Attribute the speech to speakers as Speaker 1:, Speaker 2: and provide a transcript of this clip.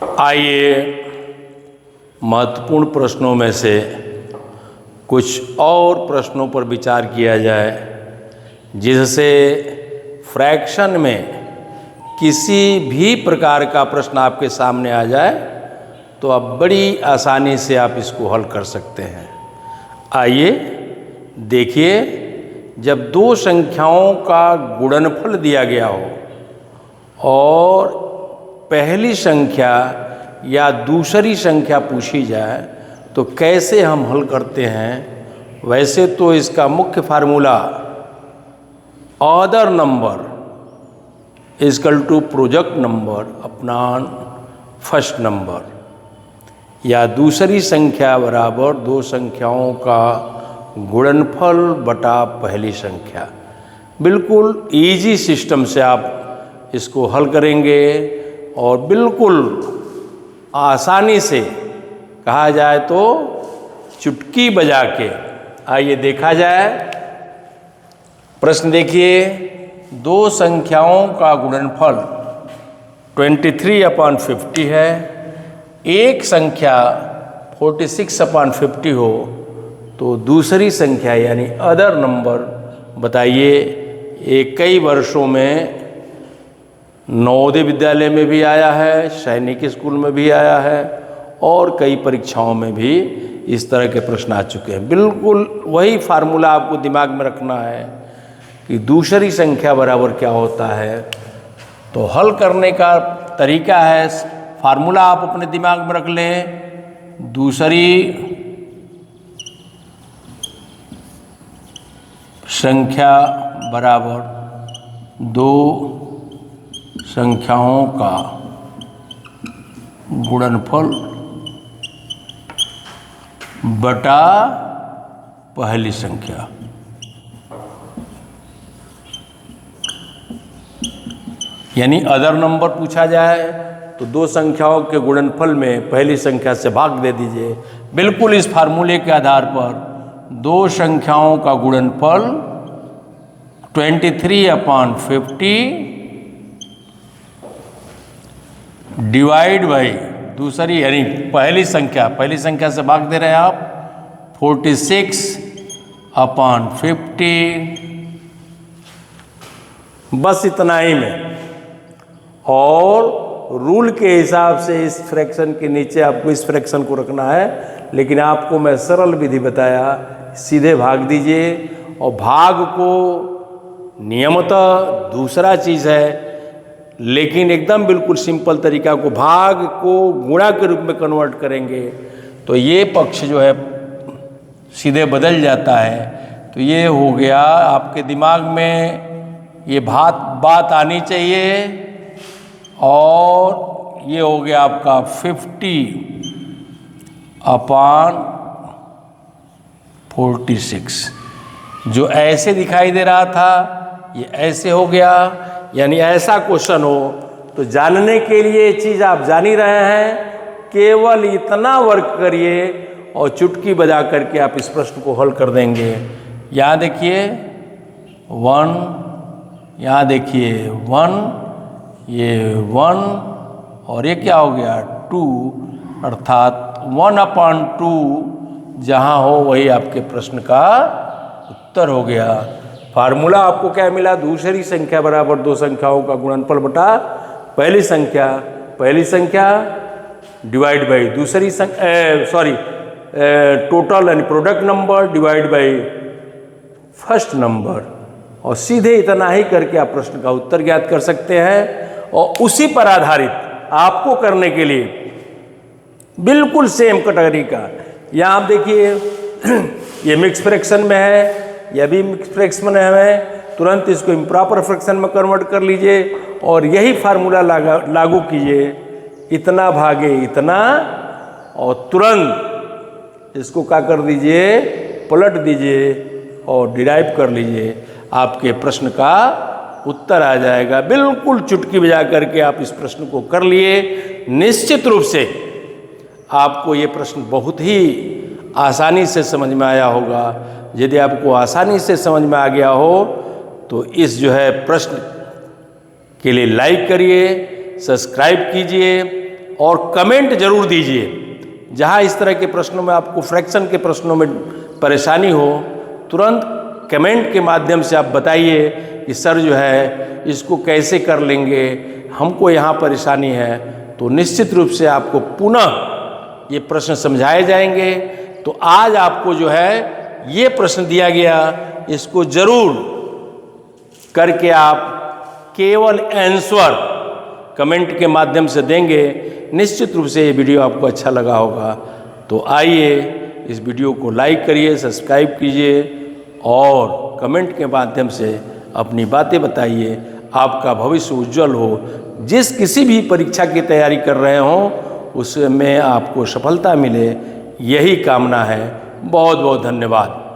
Speaker 1: आइए महत्वपूर्ण प्रश्नों में से कुछ और प्रश्नों पर विचार किया जाए, जिससे फ्रैक्शन में किसी भी प्रकार का प्रश्न आपके सामने आ जाए तो आप बड़ी आसानी से आप इसको हल कर सकते हैं। आइए देखिए, जब दो संख्याओं का गुणनफल दिया गया हो और पहली संख्या या दूसरी संख्या पूछी जाए तो कैसे हम हल करते हैं। वैसे तो इसका मुख्य formula other number equal to product number upon first number, या दूसरी संख्या बराबर दो संख्याओं का गुणनफल बटा पहली संख्या। बिल्कुल इजी सिस्टम से आप इसको हल करेंगे और बिल्कुल आसानी से, कहा जाए तो चुटकी बजा के। आइए देखा जाए। प्रश्न देखिए, दो संख्याओं का गुणनफल 23/50 है, एक संख्या 46/50 हो तो दूसरी संख्या यानी अदर नंबर बताइए। ये कई वर्षों में नवोदय विद्यालय में भी आया है, सैनिक स्कूल में भी आया है और कई परीक्षाओं में भी इस तरह के प्रश्न आ चुके हैं। बिल्कुल वही फार्मूला आपको दिमाग में रखना है कि दूसरी संख्या बराबर क्या होता है। तो हल करने का तरीका है, फार्मूला आप अपने दिमाग में रख लें। दूसरी संख्या बराबर दो संख्याओं का गुणनफल बटा पहली संख्या। यानी अदर नंबर पूछा जाए तो दो संख्याओं के गुणनफल में पहली संख्या से भाग दे दीजिए। बिल्कुल इस फार्मूले के आधार पर दो संख्याओं का गुणनफल 23/50 डिवाइड बाई दूसरी यानी पहली संख्या से भाग दे रहे हैं आप 46/50, बस इतना ही में। और रूल के हिसाब से इस फ्रैक्शन के नीचे आपको इस फ्रैक्शन को रखना है, लेकिन आपको मैं सरल विधि बताया, सीधे भाग दीजिए। और भाग को नियमतः दूसरा चीज़ है, लेकिन एकदम बिल्कुल सिंपल तरीका को भाग को गुणा के रूप में कन्वर्ट करेंगे तो ये पक्ष जो है सीधे बदल जाता है। तो ये हो गया आपके दिमाग में, ये बात आनी चाहिए। और ये हो गया आपका 50/46, जो ऐसे दिखाई दे रहा था ये ऐसे हो गया। यानी ऐसा क्वेश्चन हो तो जानने के लिए चीज़ आप जान ही रहे हैं, केवल इतना वर्क करिए और चुटकी बजा करके आप इस प्रश्न को हल कर देंगे। यहाँ देखिए 1, यहाँ देखिए 1, ये 1 और ये क्या हो गया 2, अर्थात 1/2 जहाँ हो वही आपके प्रश्न का उत्तर हो गया। फार्मूला आपको क्या मिला, दूसरी संख्या बराबर दो संख्याओं का गुणनफल बटा पहली संख्या डिवाइड बाई दूसरी संख्या, टोटल यानी product number divide by first number. और सीधे इतना ही करके आप प्रश्न का उत्तर ज्ञात कर सकते हैं। और उसी पर आधारित आपको करने के लिए बिल्कुल सेम कैटेगरी का, यहाँ आप देखिए ये मिक्स फ्रैक्शन में है, यह भी मिक्स फ्रैक्शन में है, तुरंत इसको इम्प्रॉपर फ्रैक्शन में कन्वर्ट कर लीजिए और यही फार्मूला लागू कीजिए। इतना भागे इतना और तुरंत इसको क्या कर दीजिए, पलट दीजिए और डिराइव कर लीजिए। आपके प्रश्न का उत्तर आ जाएगा। बिल्कुल चुटकी बजा करके आप इस प्रश्न को कर लिए। निश्चित रूप से आपको ये प्रश्न बहुत ही आसानी से समझ में आया होगा। यदि आपको आसानी से समझ में आ गया हो तो इस जो है प्रश्न के लिए लाइक करिए, सब्सक्राइब कीजिए और कमेंट जरूर दीजिए। जहाँ इस तरह के प्रश्नों में आपको फ्रैक्शन के प्रश्नों में परेशानी हो, तुरंत कमेंट के माध्यम से आप बताइए कि सर जो है इसको कैसे कर लेंगे, हमको यहाँ परेशानी है। तो निश्चित रूप से आपको पुनः ये प्रश्न समझाए जाएंगे। तो आज आपको जो है ये प्रश्न दिया गया, इसको जरूर करके आप केवल आंसर कमेंट के माध्यम से देंगे। निश्चित रूप से ये वीडियो आपको अच्छा लगा होगा। तो आइए इस वीडियो को लाइक करिए, सब्सक्राइब कीजिए और कमेंट के माध्यम से अपनी बातें बताइए। आपका भविष्य उज्जवल हो। जिस किसी भी परीक्षा की तैयारी कर रहे हों उसमें आपको सफलता मिले, यही कामना है। बहुत बहुत धन्यवाद।